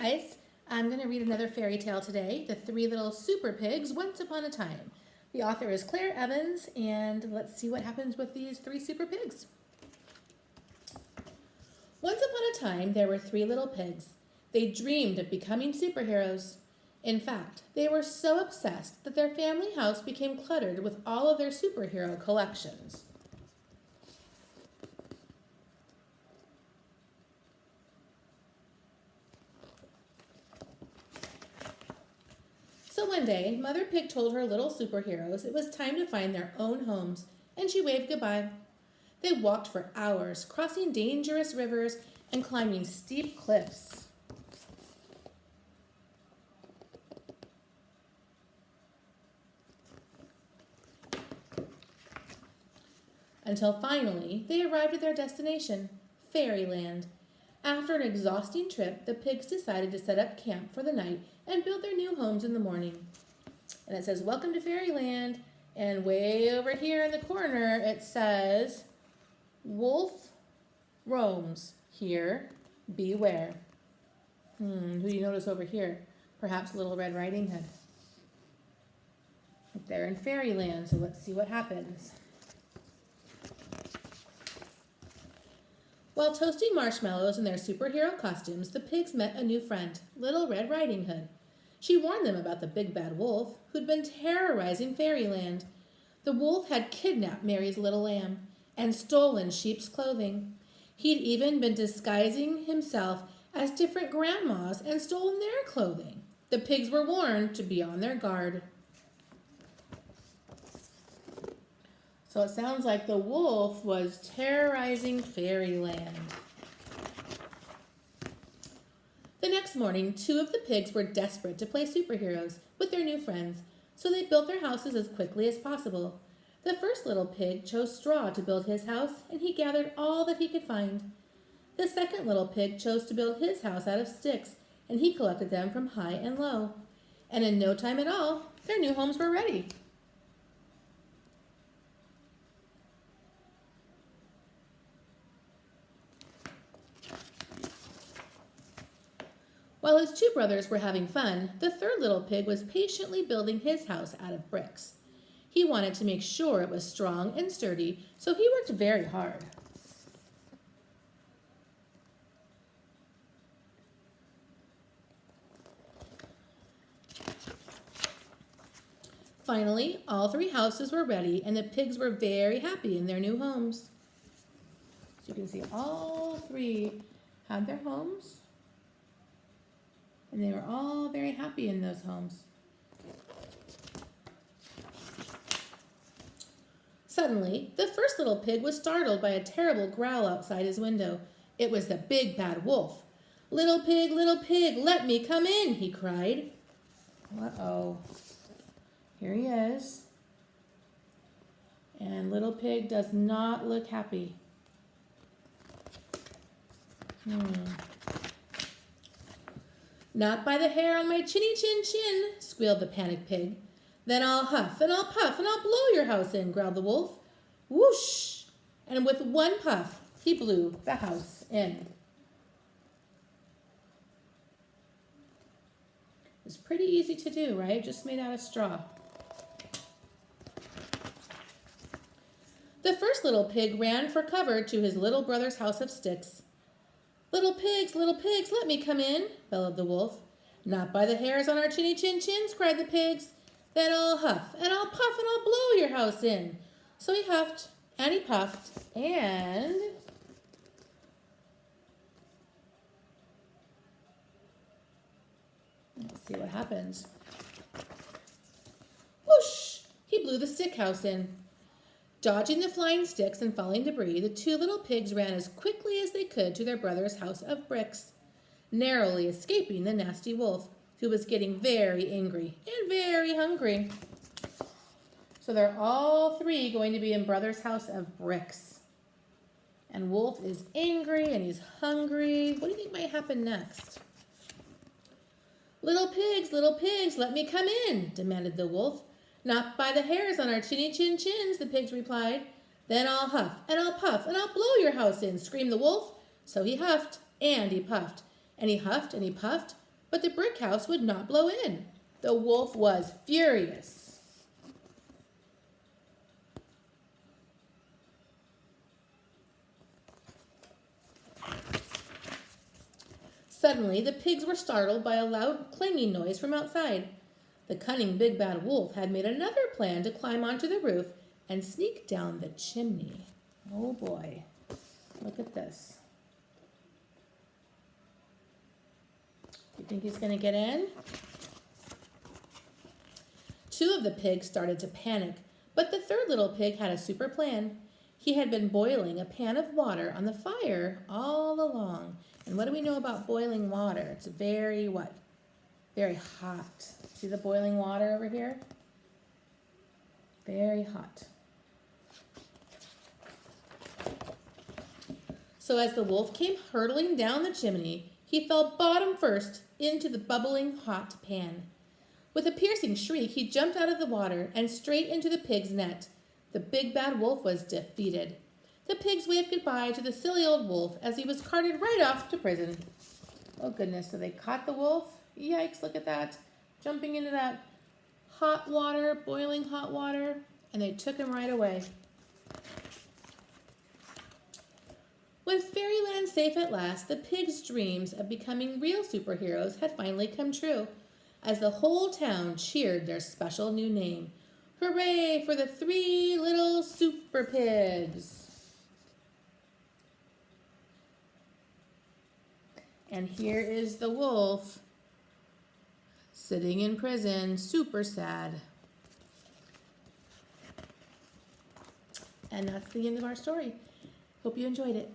guys, I'm going to read another fairy tale today, The Three Little Super Pigs Once Upon a Time. The author is Claire Evans, and let's see what happens with these three super pigs. Once upon a time, there were three little pigs. They dreamed of becoming superheroes. In fact, they were so obsessed that their family house became cluttered with all of their superhero collections. So one day, Mother Pig told her little superheroes it was time to find their own homes, and she waved goodbye. They walked for hours, crossing dangerous rivers and climbing steep cliffs. Until finally, they arrived at their destination, Fairyland. After an exhausting trip, the pigs decided to set up camp for the night and build their new homes in the morning. And it says, "Welcome to Fairyland." And way over here in the corner, it says, "Wolf roams here, beware." Who do you notice over here? Perhaps Little Red Riding Hood. They're in Fairyland, so let's see what happens. While toasting marshmallows in their superhero costumes, the pigs met a new friend, Little Red Riding Hood. She warned them about the big bad wolf who'd been terrorizing Fairyland. The wolf had kidnapped Mary's little lamb and stolen sheep's clothing. He'd even been disguising himself as different grandmas and stolen their clothing. The pigs were warned to be on their guard. So it sounds like the wolf was terrorizing Fairyland. The next morning, two of the pigs were desperate to play superheroes with their new friends, so they built their houses as quickly as possible. The first little pig chose straw to build his house, and he gathered all that he could find. The second little pig chose to build his house out of sticks, and he collected them from high and low. And in no time at all, their new homes were ready. While his two brothers were having fun, the third little pig was patiently building his house out of bricks. He wanted to make sure it was strong and sturdy, so he worked very hard. Finally, all three houses were ready, and the pigs were very happy in their new homes. So you can see all three had their homes. And they were all very happy in those homes. Suddenly, the first little pig was startled by a terrible growl outside his window. It was the big bad wolf. Little pig, let me come in," he cried. Uh-oh. Here he is. And little pig does not look happy. "Not by the hair on my chinny chin chin," squealed the panicked pig. "Then I'll huff and I'll puff and I'll blow your house in," growled the wolf. Whoosh! And with one puff, he blew the house in. It's pretty easy to do, right? Just made out of straw. The first little pig ran for cover to his little brother's house of sticks. Little pigs, let me come in," bellowed the wolf. "Not by the hairs on our chinny chin chins," cried the pigs. "Then I'll huff and I'll puff and I'll blow your house in." So he huffed and he puffed and let's see what happens. Whoosh! He blew the stick house in. Dodging the flying sticks and falling debris, the two little pigs ran as quickly as they could to their brother's house of bricks, narrowly escaping the nasty wolf, who was getting very angry and very hungry. So they're all three going to be in brother's house of bricks. And Wolf is angry and he's hungry. What do you think might happen next? Little pigs, let me come in," demanded the wolf. "Not by the hairs on our chinny chin chins," the pigs replied. "Then I'll huff and I'll puff and I'll blow your house in," screamed the wolf. So he huffed and he puffed, and he huffed and he puffed but the brick house would not blow in. The wolf was furious. Suddenly, the pigs were startled by a loud clanging noise from outside. The cunning big bad wolf had made another plan to climb onto the roof and sneak down the chimney. Oh boy, look at this. Do you think he's going to get in? Two of the pigs started to panic, but the third little pig had a super plan. He had been boiling a pan of water on the fire all along. And what do we know about boiling water? It's very what? Very hot. See the boiling water over here? Very hot. So as the wolf came hurtling down the chimney, he fell bottom first into the bubbling hot pan. With a piercing shriek, he jumped out of the water and straight into the pig's net. The big bad wolf was defeated. The pigs waved goodbye to the silly old wolf as he was carted right off to prison. Oh goodness, so they caught the wolf? Yikes, look at that. Jumping into that hot water, boiling hot water, and they took him right away. With Fairyland safe at last, the pigs' dreams of becoming real superheroes had finally come true, as the whole town cheered their special new name. Hooray for the 3 little super pigs! And here is the wolf sitting in prison, super sad. And that's the end of our story. Hope you enjoyed it.